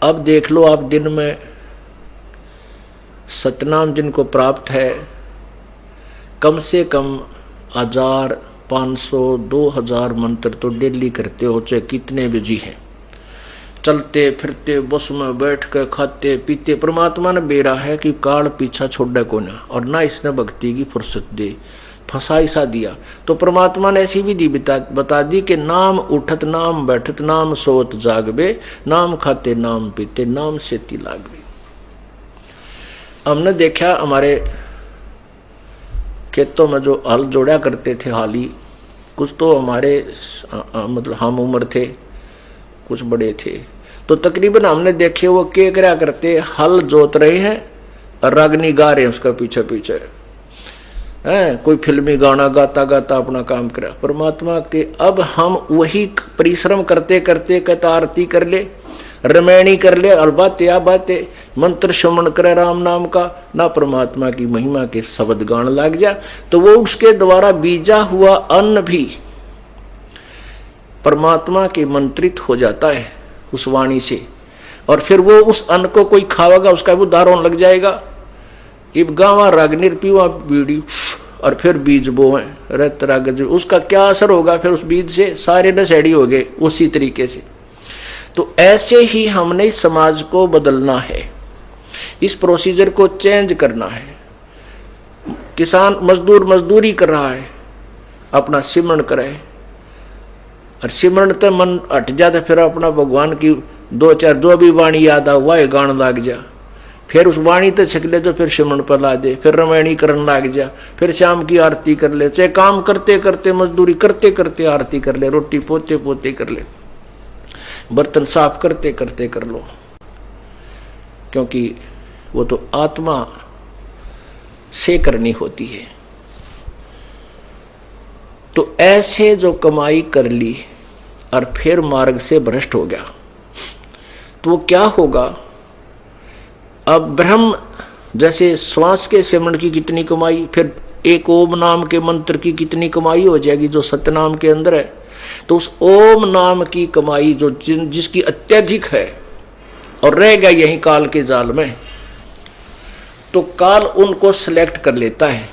अब देख लो आप, दिन में सतनाम जिनको प्राप्त है, कम से कम 1000, 500, 2000 मंत्र तो डेली करते हो, चाहे कितने बिजी हैं, चलते फिरते बस में बैठ के खाते पीते। परमात्मा ने बेरा है कि काल पीछा छोड़े को ना, और ना इसने भक्ति की फुर्सत दे, फंसा सा दिया। तो परमात्मा ने ऐसी विधि बता दी कि नाम उठत नाम बैठत नाम सोत जागबे, नाम खाते नाम पीते नाम से लागबे। हमने देखा हमारे खेतों में जो हल जोड़ा करते थे हाली, कुछ तो हमारे मतलब हम उम्र थे, कुछ बड़े थे, तो तकरीबन हमने देखे वो क्या क्या करते, हल जोत रहे हैं और रागनी गा रहे हैं उसका पीछे पीछे है, कोई फिल्मी गाना गाता गाता अपना काम करा। परमात्मा के अब हम वही परिश्रम करते करते कहता आरती कर ले, रमैणी कर ले, और बातें मंत्र श्रवण करे राम नाम का, ना परमात्मा की महिमा के शब्द गान लग जा, तो वो उसके द्वारा बीजा हुआ अन्न भी परमात्मा के मंत्रित हो जाता है उस वाणी से, और फिर वो उस अन्न को कोई खावेगा उसका भी उदाहरण लग जाएगा। इब गावा रागनिर पीवा बीड़ी, और फिर बीज बोए रत राग, उसका क्या असर होगा फिर उस बीज से, सारे नशेड़ी हो गए उसी तरीके से। तो ऐसे ही हमने इस समाज को बदलना है, इस प्रोसीजर को चेंज करना है। किसान मजदूर मजदूरी कर रहा है, अपना सिमरण करे, और सिमरण तो मन हट जाता, फिर अपना भगवान की 2-4 जो भी वाणी याद आ वह गान लाग जा, फिर उस वाणी तो छिक ले, तो फिर सिमरण पर ला दे, फिर रमैणी करने लाग जा, फिर शाम की आरती कर ले, चाहे काम करते करते मजदूरी करते करते आरती कर ले, रोटी पोते पोते कर ले, बर्तन साफ करते करते कर लो, क्योंकि वो तो आत्मा से करनी होती है। तो ऐसे जो कमाई कर ली और फिर मार्ग से भ्रष्ट हो गया, तो वो क्या होगा। अब ब्रह्म जैसे श्वास के सिमरण की कितनी कमाई, फिर एक ओम नाम के मंत्र की कितनी कमाई हो जाएगी जो सतनाम के अंदर है। तो उस ओम नाम की कमाई जो जिसकी अत्यधिक है और रह गया यही काल के जाल में, तो काल उनको सिलेक्ट कर लेता है।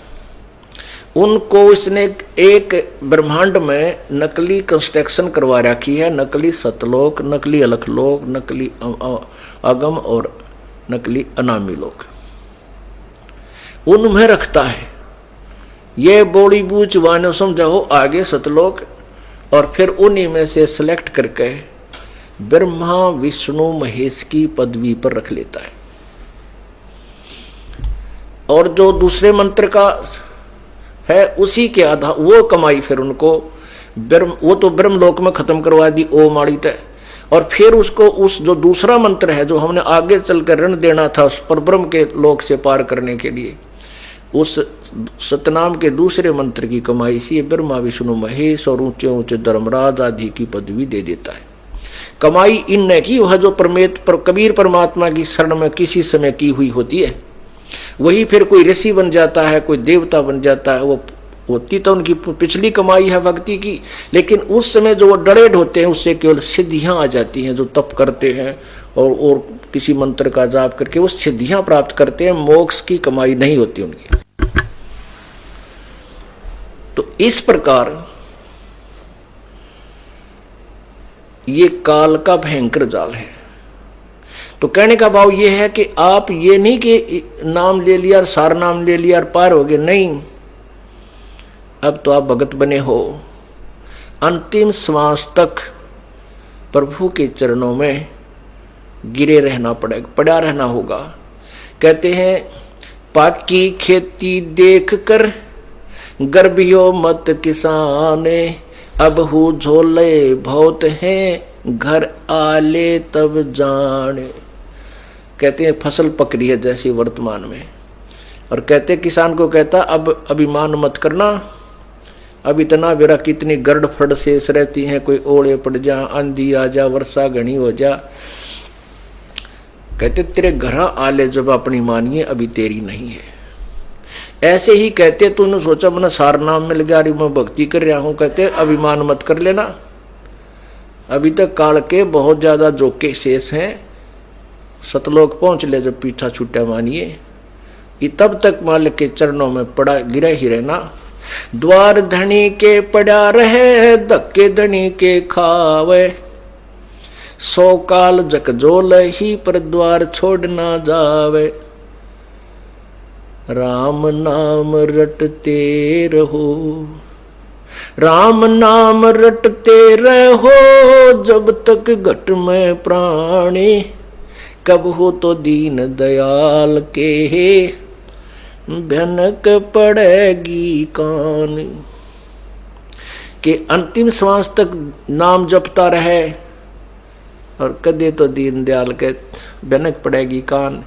उनको इसने एक ब्रह्मांड में नकली कंस्ट्रक्शन करवा रखी है, नकली सतलोक, नकली अलखलोक, नकली अगम और नकली अनामी लोक, उनमें रखता है। ये बोली बूझ वानो समझाओ आगे सतलोक, और फिर उन्हीं में से सिलेक्ट करके ब्रह्मा विष्णु महेश की पदवी पर रख लेता है। और जो दूसरे मंत्र का है उसी के आधार वो कमाई फिर उनको वो तो ब्रह्मलोक में खत्म करवा दी ओम आड़ी तय, और फिर उसको उस जो दूसरा मंत्र है जो हमने आगे चलकर ऋण देना था उस पर ब्रह्म के लोक से पार करने के लिए, उस सतनाम के दूसरे मंत्र की कमाई से ब्रह्मा विष्णु महेश और ऊंचे ऊंचे धर्मराज आदि की पदवी दे देता है। कमाई इनने की वह जो कबीर परमात्मा की शरण में किसी समय की हुई होती है, वही फिर कोई ऋषि बन जाता है, कोई देवता बन जाता है, वो होती तो उनकी पिछली कमाई है भक्ति की, लेकिन उस समय जो वो डरेड होते हैं उससे केवल सिद्धियां आ जाती हैं। जो तप करते हैं और किसी मंत्र का जाप करके वो सिद्धियां प्राप्त करते हैं, मोक्ष की कमाई नहीं होती उनकी। तो इस प्रकार ये काल का भयंकर जाल है। तो कहने का भाव ये है कि आप ये नहीं कि नाम ले लिया और सार नाम ले लिया और पार हो गए, नहीं। अब तो आप भगत बने हो, अंतिम श्वास तक प्रभु के चरणों में गिरे रहना पड़ेगा, पड़ा रहना होगा। कहते हैं पाकी खेती देख कर गर्भियो मत किसाने, अब हु झोले बहुत हैं घर आले तब जाने। कहते हैं फसल पक रही है जैसी वर्तमान में, और कहते किसान को कहता अब अभिमान मत करना, अब इतना बेरा कितनी गर्द फड़ शेष रहती हैं, कोई ओले पड़ जा, आंधी आ जा, वर्षा घनी हो जा। कहते तेरे घर आले जब अपनी मानिए अभी तेरी नहीं है। ऐसे ही कहते तूने सोचा मैंने सार नाम मिल गया, मैं भक्ति कर रहा हूं, कहते अभिमान मत कर लेना, अभी तक काल के बहुत ज्यादा जोके शेष हैं, सतलोक पहुंच ले जब पीछा छूटा मानिए, ये तब तक मालिक के चरणों में पड़ा गिरा ही रहना। द्वार धनी के पड़ा रहे, धक्के धनी के खावे, 100 काल जकजोल ही पर द्वार छोड़ ना जावे। राम नाम रटते रहो, राम नाम रटते रहो, जब तक घट में प्राणी, कब हो तो दीन दयाल के भनक पड़ेगी कान। के अंतिम श्वास तक नाम जपता रहे और कदे तो दीन दयाल के भनक पड़ेगी कान।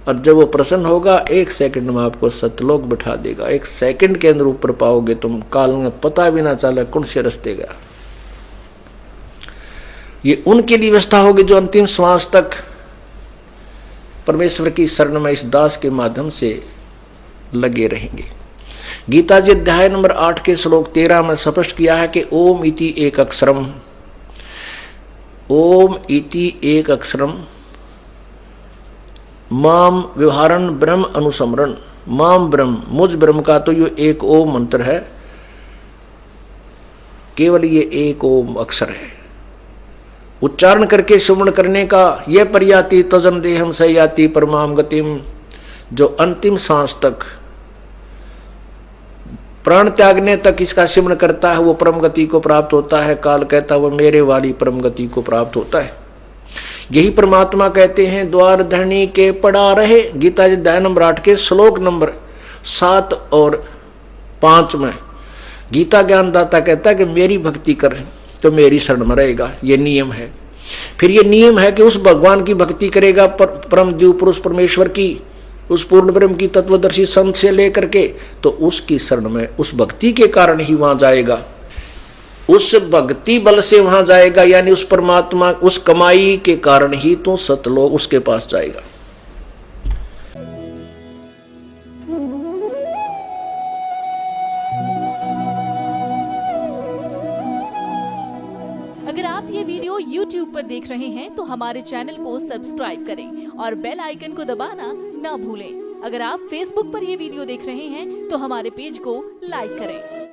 और जब वो प्रसन्न होगा 1 सेकंड में आपको सतलोक बैठा देगा। 1 सेकंड के अंदर ऊपर पाओगे तुम, काल में पता भी ना चले कौन से रास्ते गया। ये उनके लिए व्यवस्था होगी जो अंतिम श्वास तक परमेश्वर की शरण में इस दास के माध्यम से लगे रहेंगे। गीता जी अध्याय नंबर 8 के श्लोक 13 में स्पष्ट किया है कि ओम इति एक अक्षरम, ओम इति एक अक्षरम माम व्यवहारन ब्रह्म अनुसमरण। माम ब्रह्म, मुझ ब्रह्म का तो ये एक ओम मंत्र है, केवल ये एक ओम अक्षर है। उच्चारण करके सुमरण करने का यह पर्याति तजन देहम सयाति परमाम गतिम, जो अंतिम सांस तक प्राण त्यागने तक इसका सिमरण करता है वो परम गति को प्राप्त होता है। काल कहता वो मेरे वाली परम गति को प्राप्त होता है। यही परमात्मा कहते हैं द्वार धरणी के पड़ा रहे। गीता जी अध्याय नंबर 8 के श्लोक नंबर 7 और 5 में गीता ज्ञानदाता कहता है कि मेरी भक्ति कर तो मेरी शरण में रहेगा। ये नियम है। फिर ये नियम है कि उस भगवान की भक्ति करेगा, परम जीव पुरुष परमेश्वर की, उस पूर्ण ब्रह्म की तत्वदर्शी संत से लेकर के, तो उसकी शरण में उस भक्ति के कारण ही वहां जाएगा। उस भक्ति बल से वहां जाएगा, यानी उस परमात्मा उस कमाई के कारण ही तो सतलोक उसके पास जाएगा। अगर आप ये वीडियो YouTube पर देख रहे हैं तो हमारे चैनल को सब्सक्राइब करें और बेल आइकन को दबाना ना भूलें। अगर आप Facebook पर ये वीडियो देख रहे हैं तो हमारे पेज को लाइक करें।